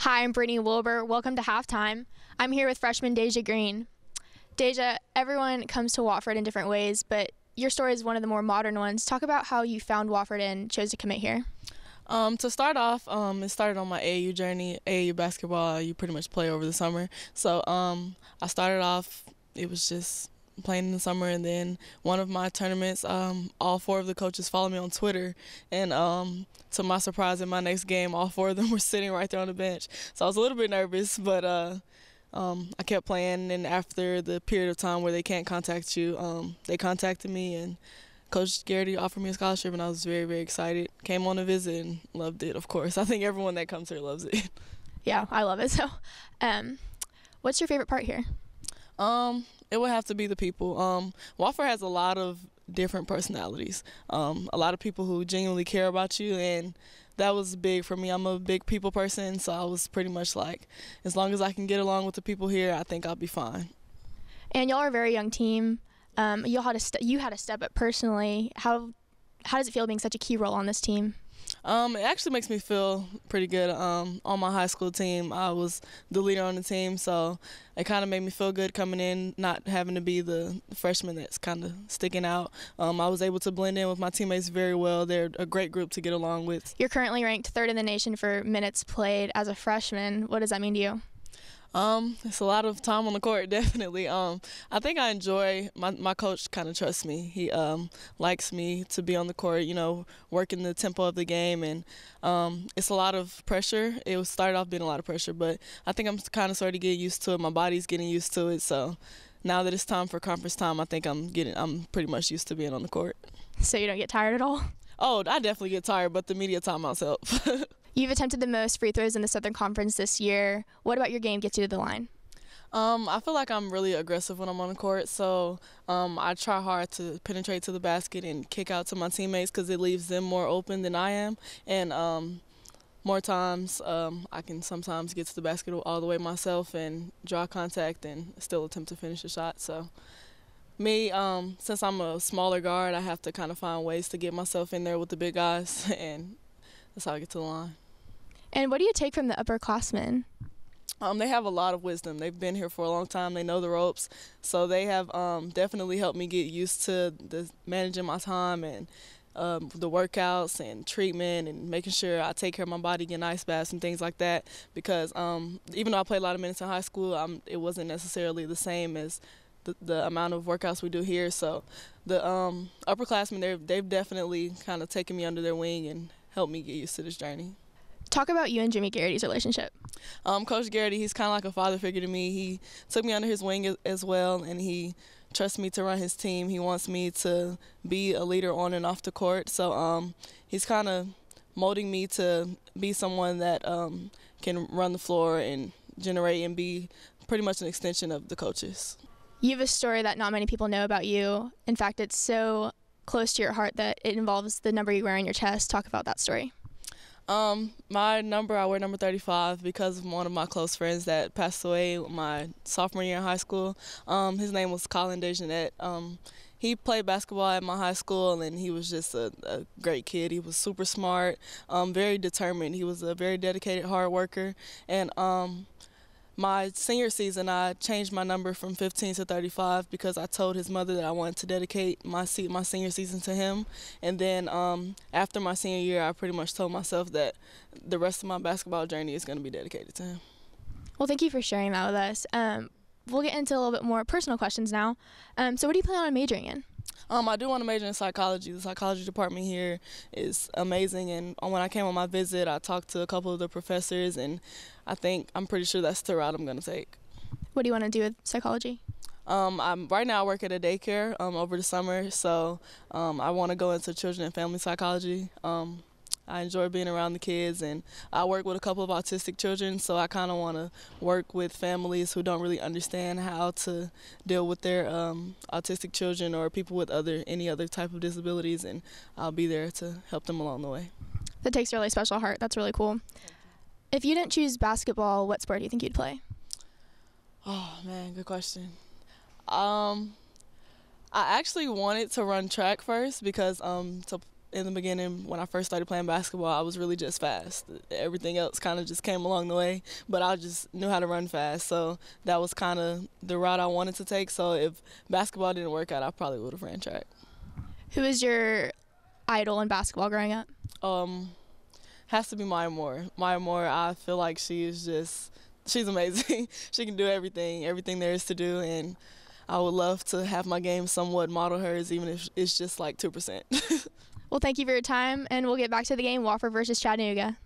Hi, I'm Brittany Wilbur. Welcome to Halftime. I'm here with freshman Da'Ja Green. Da'Ja, everyone comes to Wofford in different ways, but your story is one of the more modern ones. Talk about how you found Wofford and chose to commit here. To start off, it started on my AAU journey. AAU basketball, you pretty much play over the summer. So I started off, it was just playing in the summer, and then one of my tournaments, all four of the coaches followed me on Twitter, and to my surprise, in my next game, all four of them were sitting right there on the bench. So I was a little bit nervous, but I kept playing, and after the period of time where they can't contact you, they contacted me, and Coach Garrity offered me a scholarship, and I was very, very excited. Came on a visit and loved it, of course. I think everyone that comes here loves it. Yeah, I love it. So, what's your favorite part here? It would have to be the people. Wofford has a lot of different personalities, a lot of people who genuinely care about you, and that was big for me. I'm a big people person, so I was pretty much like, as long as I can get along with the people here, I think I'll be fine. And y'all are a very young team. You had to step up personally. How does it feel being such a key role on this team? It actually makes me feel pretty good. On my high school team, I was the leader on the team, so it kind of made me feel good coming in, not having to be the freshman that's kind of sticking out. I was able to blend in with my teammates very well. They're a great group to get along with. You're currently ranked third in the nation for minutes played as a freshman. What does that mean to you? It's a lot of time on the court, definitely. I think I enjoy, my coach kind of trusts me. He likes me to be on the court, working the tempo of the game, and it's a lot of pressure. It started off being a lot of pressure, but I think I'm kind of starting to get used to it. My body's getting used to it, so now that it's time for conference time, I think I'm pretty much used to being on the court. So you don't get tired at all? Oh, I definitely get tired, but the media timeouts help. You've attempted the most free throws in the Southern Conference this year. What about your game gets you to the line? I feel like I'm really aggressive when I'm on the court, so I try hard to penetrate to the basket and kick out to my teammates because it leaves them more open than I am. And more times I can sometimes get to the basket all the way myself and draw contact and still attempt to finish a shot. So me, since I'm a smaller guard, I have to kind of find ways to get myself in there with the big guys, and that's how I get to the line. And what do you take from the upperclassmen? They have a lot of wisdom. They've been here for a long time. They know the ropes. So they have definitely helped me get used to managing my time and the workouts and treatment and making sure I take care of my body, get ice baths and things like that. Because even though I played a lot of minutes in high school, it wasn't necessarily the same as the amount of workouts we do here. So the upperclassmen, they've definitely kind of taken me under their wing and helped me get used to this journey. Talk about you and Jimmy Garrity's relationship. Coach Garrity, he's kind of like a father figure to me. He took me under his wing as well, and he trusts me to run his team. He wants me to be a leader on and off the court. So he's kind of molding me to be someone that can run the floor and generate and be pretty much an extension of the coaches. You have a story that not many people know about you. In fact, it's so close to your heart that it involves the number you wear on your chest. Talk about that story. My number, I wear number 35 because of one of my close friends that passed away my sophomore year in high school. His name was Colin Dejanet. He played basketball at my high school, and he was just a great kid. He was super smart, very determined. He was a very dedicated hard worker. And my senior season, I changed my number from 15 to 35 because I told his mother that I wanted to dedicate my senior season to him. And then after my senior year, I pretty much told myself that the rest of my basketball journey is going to be dedicated to him. Well, thank you for sharing that with us. We'll get into a little bit more personal questions now. So what do you plan on majoring in? I do want to major in psychology. The psychology department here is amazing, and when I came on my visit, I talked to a couple of the professors, and I'm pretty sure that's the route I'm going to take. What do you want to do with psychology? Right now I work at a daycare over the summer, so I want to go into children and family psychology. I enjoy being around the kids, and I work with a couple of autistic children, so I kind of want to work with families who don't really understand how to deal with their autistic children or people with any other type of disabilities, and I'll be there to help them along the way. That takes a really special heart. That's really cool. If you didn't choose basketball, what sport do you think you'd play? Oh, man, good question. I actually wanted to run track first because to in the beginning when I first started playing basketball, I was really just fast. Everything else kind of just came along the way, but I just knew how to run fast. So that was kind of the route I wanted to take. So if basketball didn't work out, I probably would have ran track. Who is your idol in basketball growing up? Has to be Maya Moore. Maya Moore, I feel like she's amazing. She can do everything there is to do, and I would love to have my game somewhat model hers, even if it's just like 2%. Well, thank you for your time, and we'll get back to the game, Wofford versus Chattanooga.